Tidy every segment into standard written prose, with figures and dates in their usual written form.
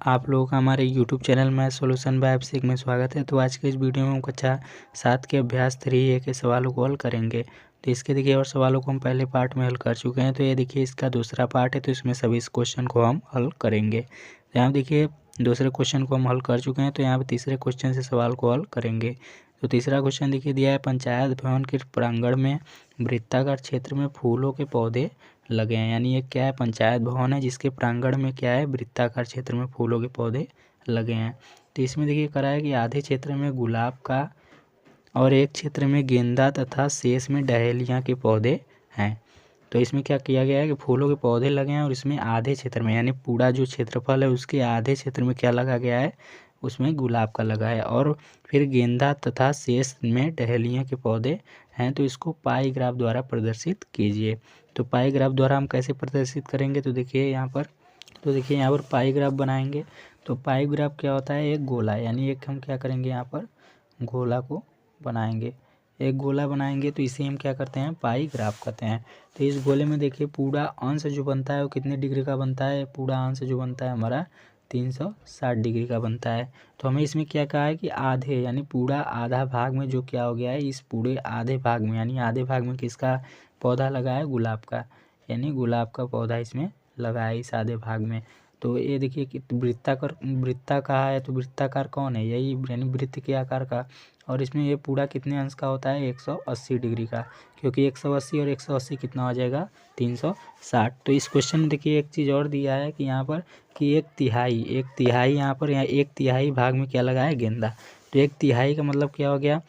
आप लोगों का हमारे YouTube चैनल में सॉल्यूशन बाय अभिषेक में स्वागत है। तो आज के इस वीडियो में हम कक्षा 7 के अभ्यास 3A के सवालों को हल करेंगे। तो इसके देखिए और सवालों को हम पहले पार्ट में हल कर चुके हैं। तो ये देखिए इसका दूसरा पार्ट है, तो इसमें सभी इस क्वेश्चन को हम हल करेंगे। तो यहाँ देखिए दूसरे क्वेश्चन को हम हल कर चुके हैं, तो यहाँ पर तीसरे क्वेश्चन से सवाल को हल करेंगे। तो तीसरा क्वेश्चन देखिए दिया है, पंचायत भवन के प्रांगण में वृत्ताकार क्षेत्र में फूलों के पौधे लगे हैं। यानी ये क्या है, पंचायत भवन है जिसके प्रांगण में क्या है, वृत्ताकार क्षेत्र में फूलों के पौधे लगे हैं। तो इसमें देखिए करा है कि आधे क्षेत्र में गुलाब का और एक क्षेत्र में गेंदा तथा शेष में डहेलिया के पौधे हैं। तो इसमें क्या किया गया है कि फूलों के पौधे लगे हैं और इसमें आधे क्षेत्र में यानी पूरा जो क्षेत्रफल है उसके आधे क्षेत्र में क्या लगा गया है, उसमें गुलाब का लगा है। और फिर गेंदा तथा शेष में डहेलिया के पौधे हैं। तो इसको पाई ग्राफ द्वारा प्रदर्शित कीजिए। तो पाई ग्राफ द्वारा हम कैसे प्रदर्शित करेंगे, तो देखिए यहाँ पर पाई ग्राफ बनाएंगे। तो पाई ग्राफ क्या होता है, एक गोला यानी एक हम क्या करेंगे, यहाँ पर गोला को बनाएंगे। एक गोला बनाएंगे तो इसे हम क्या करते हैं, पाई ग्राफ कहते हैं। तो इस गोले में देखिए पूरा अंश जो बनता है वो कितने डिग्री का बनता है, पूरा अंश जो बनता है हमारा 360 डिग्री का बनता है। तो हमें इसमें क्या कहा है कि आधे यानी पूरा आधा भाग में जो क्या हो गया है, इस पूरे आधे भाग में यानी आधे भाग में किसका पौधा लगा है, गुलाब का, यानी गुलाब का पौधा इसमें लगा है इस आधे भाग में। तो ये देखिए कि वृत्ता कहा है, तो वृत्ताकार कौन है, यही यानी वृत्त के आकार का। और इसमें ये पूरा कितने अंश का होता है, 180 डिग्री का, क्योंकि 180 और 180 कितना हो जाएगा, 360। तो इस क्वेश्चन में देखिए एक चीज़ और दिया है कि यहाँ पर कि एक तिहाई यहाँ पर एक तिहाई भाग में क्या लगा है, गेंदा। तो एक तिहाई का मतलब क्या हो गया,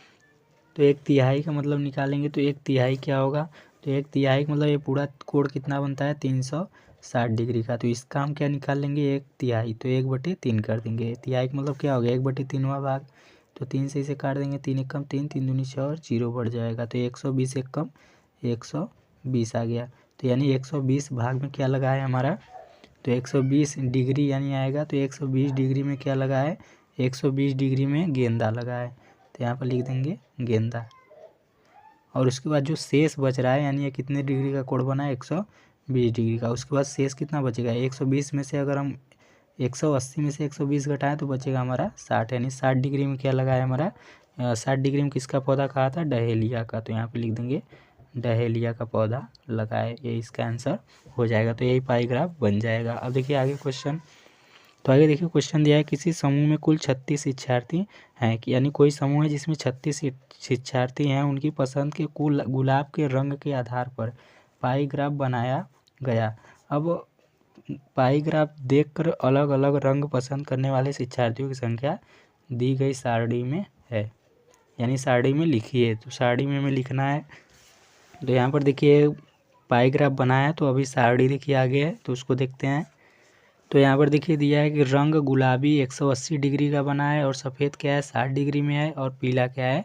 तो एक तिहाई का मतलब निकालेंगे तो एक तिहाई क्या होगा, तो एक तिहाई का मतलब ये पूरा कोण कितना बनता है, 360 डिग्री का। तो इसका हम क्या निकाल लेंगे, एक तिहाई, तो 1/3 कर देंगे। तिहाई का मतलब क्या हो गया, 1/3वां भाग। तो 3 से इसे काट देंगे, 3 एकम 3, 3 दूनी 6 और 0 बढ़ जाएगा। तो 120 एकम 120 आ गया। तो यानी 120 भाग में क्या लगा है हमारा, तो 120 डिग्री यानी आएगा। तो 120 डिग्री में क्या लगा है, 120 डिग्री में गेंदा लगा है। तो यहाँ पर लिख देंगे गेंदा। और उसके बाद जो शेष बच रहा है यानी ये कितने डिग्री का कोण बना है, 120 डिग्री का। उसके बाद शेष कितना बचेगा, 120 में से अगर हम 180 में से 120 घटाएं तो बचेगा हमारा 60, यानी 60 डिग्री में क्या लगा है हमारा, 60 डिग्री में किसका पौधा कहा था, डहेलिया का। तो यहाँ पे लिख देंगे डहेलिया का पौधा लगा है, ये इसका आंसर हो जाएगा। तो यही पाई ग्राफ बन जाएगा। अब देखिए आगे क्वेश्चन। तो आगे देखिए क्वेश्चन दिया है, किसी समूह में कुल 36 शिक्षार्थी हैं, कि यानी कोई समूह है जिसमें 36 शिक्षार्थी हैं, उनकी पसंद के कुल गुलाब के रंग के आधार पर पाई ग्राफ बनाया गया। अब पाई ग्राफ देखकर अलग अलग रंग पसंद करने वाले शिक्षार्थियों की संख्या दी गई सारणी में है, यानी सारणी में लिखी है। तो सारणी में हमें लिखना है। तो यहाँ पर देखिए पाई ग्राफ बनाया है, तो अभी सारणी देखिए आगे है, तो उसको देखते हैं। तो यहाँ पर देखिए दिया है कि रंग गुलाबी 180 डिग्री का बना है, और सफ़ेद क्या है 60 डिग्री में है, और पीला क्या है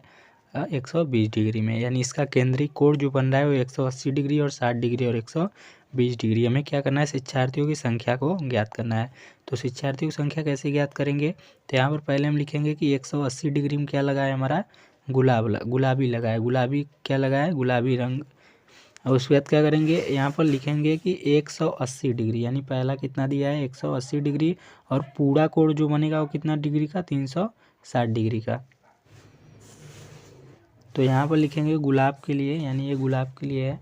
120 डिग्री में। यानी इसका केंद्रीय कोण जो बन रहा है वो 180 डिग्री और 60 डिग्री और 120 डिग्री। हमें क्या करना है, शिक्षार्थियों की संख्या को ज्ञात करना है। तो शिक्षार्थियों की संख्या कैसे ज्ञात करेंगे, तो यहाँ पर पहले हम लिखेंगे कि 180 डिग्री में क्या लगा है हमारा, गुलाबी लगा है, गुलाबी क्या लगा है, गुलाबी रंग। और उसके बाद क्या करेंगे, यहाँ पर लिखेंगे कि 180 डिग्री, यानी पहला कितना दिया है 180 डिग्री, और पूरा कोण जो बनेगा वो कितना डिग्री का, 360 डिग्री का। तो यहाँ पर लिखेंगे गुलाब के लिए, यानी ये गुलाब के लिए है,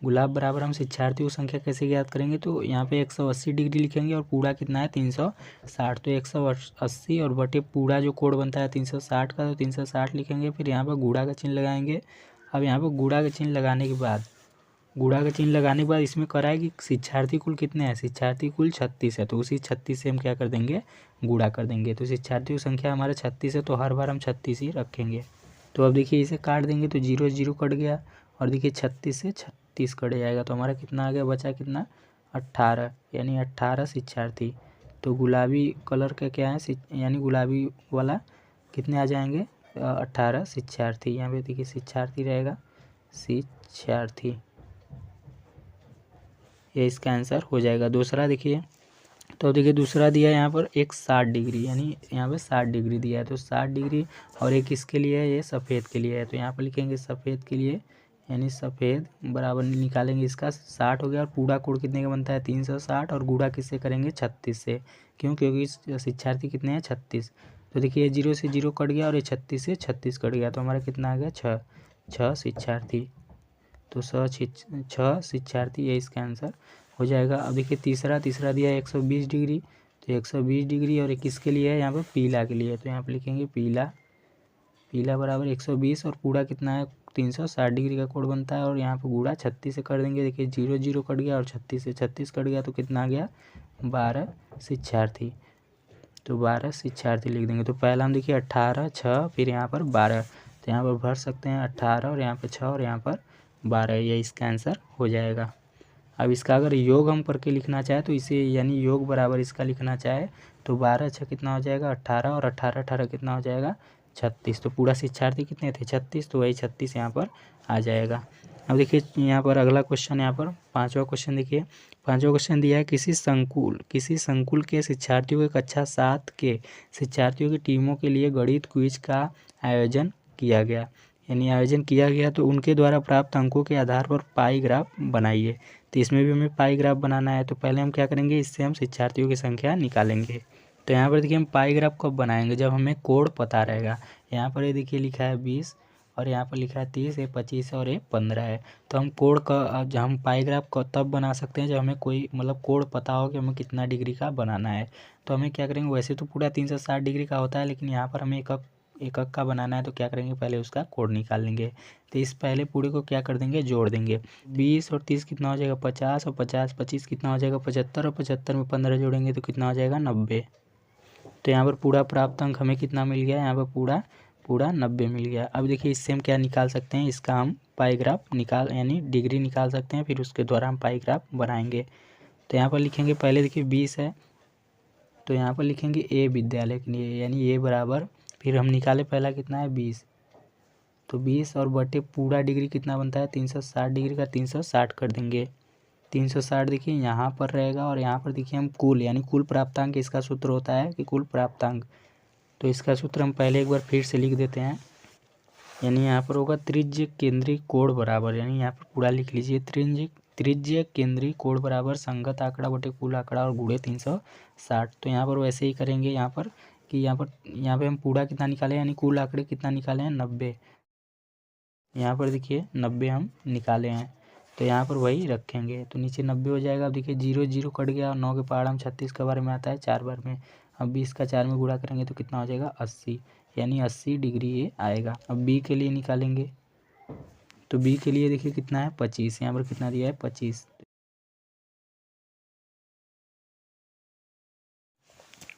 गुलाब बराबर हम शिक्षार्थियों की संख्या कैसे ज्ञात करेंगे, तो यहाँ पे 180 डिग्री लिखेंगे और पूरा कितना है 360। तो 180 और बटे पूरा जो कोण बनता है 360 का, तो 360 लिखेंगे। फिर यहाँ पर गुणा का चिन्ह लगाएंगे। अब यहाँ पर गुणा का चिन्ह लगाने के बाद इसमें करा है कि शिक्षार्थी कुल कितने हैं, शिक्षार्थी कुल 36 है। तो उसी 36 से हम क्या कर देंगे, गुणा कर देंगे। तो शिक्षार्थियों की संख्या हमारे 36 है, तो हर बार हम 36 ही रखेंगे। तो अब देखिए इसे काट देंगे तो 0 0 कट गया, और देखिए 36 से 36 कट जाएगा। तो हमारा कितना आ गया, बचा कितना 18, यानी 18 शिक्षार्थी। तो गुलाबी कलर का क्या है, यानी गुलाबी वाला कितने आ जाएंगे, 18 शिक्षार्थी। यहाँ पे देखिए शिक्षार्थी रहेगा, शिक्षार्थी, ये इसका आंसर हो जाएगा। दूसरा देखिए, तो देखिए दूसरा दिया है यहाँ पर एक 60 डिग्री, यानी यहाँ पे 60 डिग्री दिया है। तो 60 डिग्री और एक किसके लिए है, ये सफ़ेद के लिए है। तो यहाँ पर लिखेंगे सफ़ेद के लिए यानी सफ़ेद बराबर निकालेंगे इसका 60 हो गया, और पूरा कोण कितने का बनता है 360, और गुणा किससे करेंगे 36 से। क्यों? क्योंकि शिक्षार्थी कितने हैं 36। तो देखिए 0 से 0 कट गया और ये 36 से 36 कट गया, तो हमारा कितना आ गया 6 शिक्षार्थी। तो 6 शिक्षार्थी, ये इसका आंसर हो जाएगा। अब देखिए तीसरा दिया है 120 डिग्री, तो 120 डिग्री, और किसके लिए है यहाँ पर पीला के लिए, तो यहाँ पर लिखेंगे पीला बराबर 120, और पूरा कितना है 360 डिग्री का कोण बनता है, और यहाँ पर गुणा 36 से कर देंगे। देखिए 0 0 कट गया और 36 से 36 कट गया, तो कितना आ गया 12 शिक्षार्थी। तो 12 शिक्षार्थी लिख देंगे। तो पहला हम देखिए 18 6 फिर यहाँ पर 12, तो यहाँ पर भर सकते हैं 18 और यहाँ पर 6 और यहाँ पर 12, ये इसका आंसर हो जाएगा। अब इसका अगर योग हम करके लिखना चाहे तो इसे यानी योग बराबर इसका लिखना चाहे तो 12 6 कितना हो जाएगा 18, और 18 18 कितना हो जाएगा 36। तो पूरा शिक्षार्थी कितने थे 36, तो वही 36 यहाँ पर आ जाएगा। अब देखिए यहाँ पर अगला क्वेश्चन, यहाँ पर पांचवा क्वेश्चन देखिए। पांचवा क्वेश्चन दिया है किसी संकुल के शिक्षार्थियों के कक्षा 7 के शिक्षार्थियों की टीमों के लिए गणित क्विज का आयोजन किया गया। यानी आयोजन किया गया तो उनके द्वारा प्राप्त अंकों के आधार पर पाई ग्राफ बनाइए। तो इसमें भी हमें पाई ग्राफ बनाना है, तो पहले हम क्या करेंगे, इससे हम शिक्षार्थियों की संख्या निकालेंगे। तो यहाँ पर देखिए हम पाई ग्राफ कब बनाएंगे, जब हमें कोड पता रहेगा। यहाँ पर ये देखिए लिखा है 20 और यहाँ पर लिखा है 30, ये 25 और ये 15 है। तो हम कोड का जब हम पाई ग्राफ को तब बना सकते हैं जब हमें कोई मतलब कोड पता हो कि हमें कितना डिग्री का बनाना है। तो हमें क्या करेंगे, वैसे तो पूरा 360 डिग्री का होता है, लेकिन यहाँ पर हमें एकक का बनाना है, तो क्या करेंगे पहले उसका कोड निकाल लेंगे। तो इस पहले पूरे को क्या कर देंगे, जोड़ देंगे। 20 और 30 कितना हो जाएगा 50, और 50 25 कितना हो जाएगा 75, और 75 में 15 जोड़ेंगे तो कितना हो जाएगा 90। तो यहाँ पर पूरा प्राप्त अंक हमें कितना मिल गया, यहाँ पर पूरा 90 मिल गया। अब देखिए इससे हम क्या निकाल सकते हैं, इसका हम पाई ग्राफ यानी डिग्री निकाल सकते हैं, फिर उसके द्वारा हम पाई ग्राफ बनाएंगे। तो यहाँ पर लिखेंगे पहले देखिए 20 है, तो यहाँ पर लिखेंगे ए विद्यालय के लिए, यानी ए बराबर, फिर हम निकाले पहला कितना है 20, तो 20 और बटे पूरा डिग्री कितना बनता है 360 डिग्री का 360 कर देंगे। 360 देखिए यहाँ पर रहेगा, और यहाँ पर देखिए हम कुल यानी कुल प्राप्तांक, इसका सूत्र होता है कि कुल प्राप्तांक। तो इसका सूत्र हम पहले एक बार फिर से लिख देते हैं। यानी यहाँ पर होगा त्रिज्य केंद्रीय कोण बराबर, यानी यहाँ पर पूरा लिख लीजिए, त्रिज्य केंद्रीय कोण बराबर संगत आंकड़ा बटे कुल आंकड़ा और गुणे 360। तो यहाँ पर वैसे ही करेंगे, यहाँ पर कि यहाँ पे हम पूरा कितना निकाले, यानी कुल आंकड़े कितना निकाले हैं 90। यहाँ पर देखिए 90 हम निकाले हैं, तो यहाँ पर वही रखेंगे, तो नीचे 90 हो जाएगा। अब देखिए 0 0 कट गया, और 9 के पहाड़ हम 36 के बारे में आता है 4 बार में। अब 20 का 4 में गुणा करेंगे तो कितना हो जाएगा 80, यानी 80 डिग्री ये आएगा। अब बी के लिए निकालेंगे, तो बी के लिए देखिए कितना है 25, यहाँ पर कितना दिया है 25,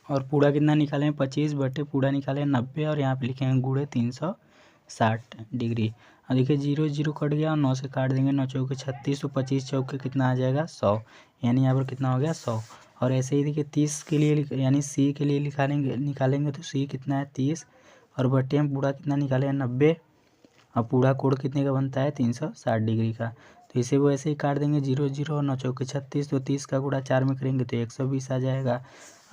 और पूरा कितना निकाले 25 बटे पूरा निकाले 90, और यहाँ पे लिखेंगे गुणे 360 डिग्री। अब देखिए 0 0 कट गया, और 9 से काट देंगे, 9 चौके 36, तो 25 चौके कितना आ जाएगा 100, यानी यहाँ पर कितना हो गया 100। और ऐसे ही देखिए 30 के लिए यानी सी के लिए निकालेंगे तो सी कितना है 30, और बटे हम पूरा कितना निकाले 90, और पूरा कोण कितने का बनता है 360 डिग्री का। तो इसे वो ऐसे ही काट देंगे 0 0 और 9 चौके 36, तो 30 का गुणा 4 में करेंगे तो 120 आ जाएगा।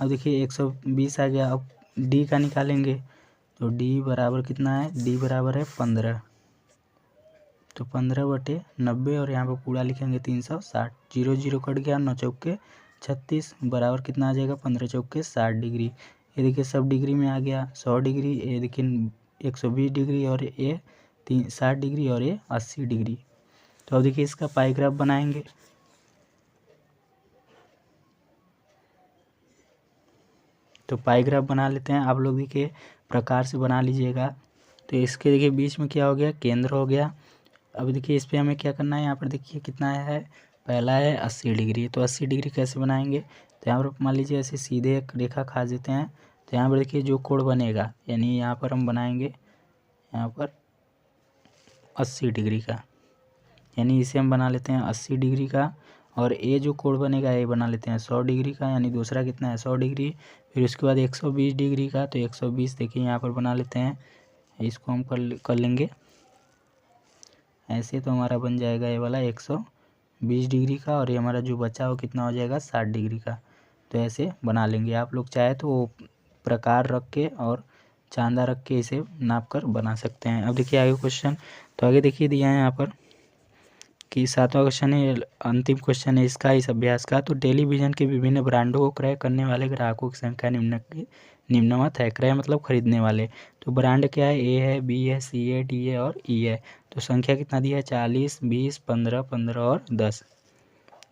अब देखिए 120 आ गया, अब डी का निकालेंगे, तो डी बराबर कितना है, डी बराबर है 15, तो 15 बटे 90, और यहाँ पर पूरा लिखेंगे 360। 0 0 कट गया, 9 चौके 36 बराबर कितना आ जाएगा 15 चौके 60 डिग्री। ये देखिए सब डिग्री में आ गया 100 डिग्री, ये देखिए 120 डिग्री, और ये 60 डिग्री, और ये 80 डिग्री। तो अब देखिए इसका पाई ग्राफ बनाएंगे। तो पाई ग्राफ बना लेते हैं, आप लोग देखिए प्रकार से बना लीजिएगा। तो इसके देखिए बीच में क्या हो गया, केंद्र हो गया। अब देखिए इस पर हमें क्या करना है, यहाँ पर देखिए कितना है, पहला है 80 डिग्री। तो 80 डिग्री कैसे बनाएंगे, तो यहाँ पर मान लीजिए ऐसे सीधे एक रेखा खा देते हैं। तो यहाँ पर देखिए जो कोण बनेगा, यानी यहाँ पर हम बनाएंगे यहाँ पर 80 डिग्री का, यानी इसे हम बना लेते हैं 80 डिग्री का। और ये जो कोण बनेगा ये बना लेते हैं 100 डिग्री का, यानी दूसरा कितना है 100 डिग्री। फिर उसके बाद 120 डिग्री का, तो 120 देखिए यहाँ पर बना लेते हैं, इसको हम कर लेंगे ऐसे। तो हमारा बन जाएगा ये वाला 120 डिग्री का, और ये हमारा जो बचा वो कितना हो जाएगा 60 डिग्री का। तो ऐसे बना लेंगे, आप लोग चाहे तो वो प्रकार रख के और चांदा रख के इसे नाप कर बना सकते हैं। अब देखिए आगे क्वेश्चन, तो आगे देखिए दिया है यहाँ पर कि 7वां क्वेश्चन है, अंतिम क्वेश्चन है इसका इस अभ्यास का। तो टेलीविज़न के विभिन्न ब्रांडों को क्रय करने वाले ग्राहकों की संख्या निम्नवत है। क्रय मतलब खरीदने वाले। तो ब्रांड क्या है, ए है, बी है, सी है, डी है और ई है। तो संख्या कितना दिया है, 40, 20, 15, 15 और 10।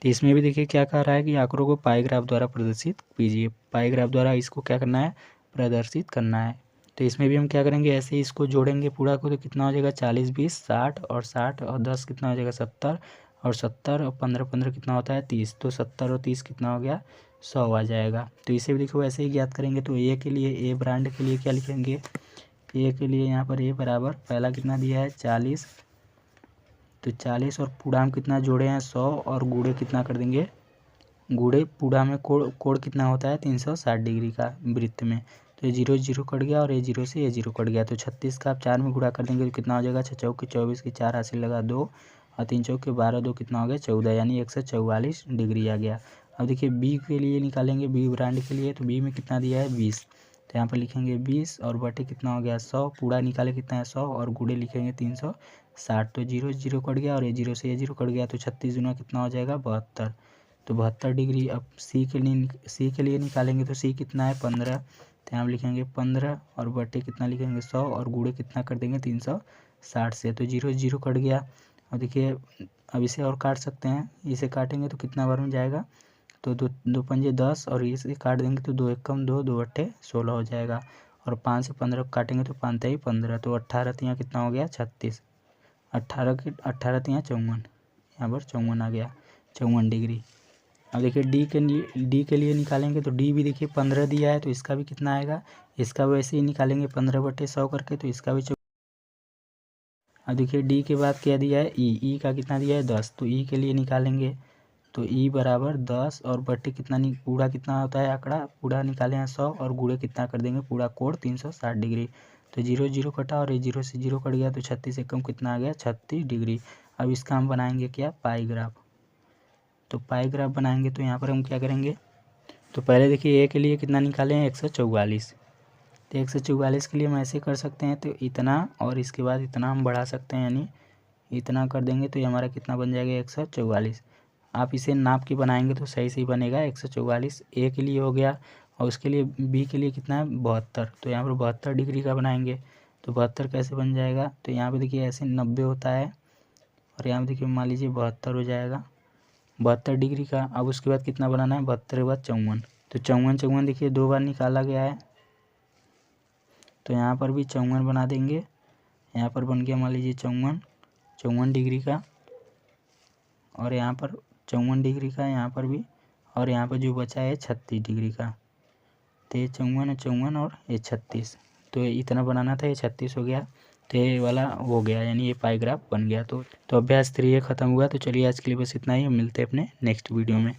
तो इसमें भी देखिए क्या कह रहा है कि आंकड़ों को पाई ग्राफ द्वारा प्रदर्शित कीजिए। पाई ग्राफ द्वारा इसको क्या करना है, प्रदर्शित करना है। तो इसमें भी हम क्या करेंगे, ऐसे ही इसको जोड़ेंगे पूरा को, तो कितना हो जाएगा, 40, 20, 60 और 60 और 10 कितना हो जाएगा, 70 और 70 और 15, 15 कितना होता है, 30। तो 70 और 30 कितना हो गया, 100 आ जाएगा। तो इसे भी देखो ऐसे ही ज्ञात करेंगे। तो ए के लिए, ए ब्रांड के लिए क्या लिखेंगे, ए के लिए यहाँ पर ए बराबर पहला कितना दिया है, 40। तो 40 और पूरा हम कितना जोड़े हैं, 100 और गुणे कितना कर देंगे, गुणे पूरा में कोण कितना होता है, 360 डिग्री का वृत्त में। तो ये 0 0 कट गया और ये 0 से ये 0 कट गया। तो 36 का आप 4 में गुणा कर देंगे तो कितना हो जाएगा, 6 चौके 24 की 4 हासिल लगा 2 और 3 चौके 12, 2 कितना हो गया, 14, यानी 144 डिग्री आ गया। अब देखिए बी के लिए निकालेंगे, बी ब्रांड के लिए। तो बी में कितना दिया है, 20। तो यहाँ पर लिखेंगे 20 और बटे कितना हो गया, 100। पूरा निकाले कितना है, 100 और गुणे लिखेंगे 360। तो 0 0 कट गया और ये 0 से ये 0 कट गया। तो 36 गुना कितना हो जाएगा, 72। तो 72 डिग्री। अब सी के लिए निकालेंगे। तो सी कितना है, 15। तो यहाँ लिखेंगे 15 और बटे कितना लिखेंगे, 100 और गुणे कितना कर देंगे, 360 से। तो 0 0 कट गया। और देखिए अब इसे और काट सकते हैं, इसे काटेंगे तो कितना बार में जाएगा, तो दो पंजे 10 और इसे काट देंगे तो 2 एकम 2, 2 अट्ठे 16 हो जाएगा। और 5 से 15 काटेंगे तो 5 तिहाई 15। तो 18 तिहाई कितना हो गया, 36। 18 तिहाई 54, यहाँ पर 54 आ गया, 54 डिग्री। अब देखिए डी के लिए निकालेंगे। तो डी भी देखिए 15 दिया है, तो इसका भी कितना आएगा, इसका वैसे ही निकालेंगे 15 बटे 100 करके। तो इसका भी अब देखिए डी के बाद क्या दिया है, ई का कितना दिया है, 10। तो ई के लिए निकालेंगे। तो ई बराबर 10 और बटे कितना पूरा कितना होता है आंकड़ा, पूरा निकाले हैं 100 और गुणे कितना कर देंगे, पूरा कोण 360 डिग्री। तो 0 0 कटा और ये 0 से 0 कट गया। तो 36 एकम कितना आ गया, 36 डिग्री। अब इसका हम बनाएंगे क्या, पाई ग्राफ। तो पाई ग्राफ बनाएंगे तो यहाँ पर हम क्या करेंगे, तो पहले देखिए ए के लिए कितना निकाले हैं, 144। तो 144 के लिए हम ऐसे कर सकते हैं, तो इतना और इसके बाद इतना हम बढ़ा सकते हैं, यानी इतना कर देंगे तो ये हमारा कितना बन जाएगा, 144। आप इसे नाप के बनाएंगे तो सही सही बनेगा। 144 ए के लिए हो गया। और उसके लिए बी के लिए कितना है, 72। तो यहाँ पर 72 डिग्री का बनाएंगे। तो 72 कैसे बन जाएगा, तो यहाँ पे देखिए ऐसे 90 होता है और यहाँ पे देखिए मान लीजिए 72 हो जाएगा, 72 डिग्री का। अब उसके बाद कितना बनाना है, 72 के बाद 54। तो 54 देखिए 2 बार निकाला गया है। तो यहाँ पर भी 54 बना देंगे। यहाँ पर बन गया मान लीजिए 54 डिग्री का, और यहाँ पर 54 डिग्री का यहाँ पर भी, और यहाँ पर जो बचा है 36 डिग्री का। तो ये 54 और ये 36। तो इतना बनाना था, ये 36 हो गया। तो ये वाला हो गया, यानी ये पाई ग्राफ बन गया। तो अभ्यास 3 ये ख़त्म हुआ। तो चलिए आज के लिए बस इतना ही, हम मिलते हैं अपने नेक्स्ट वीडियो में।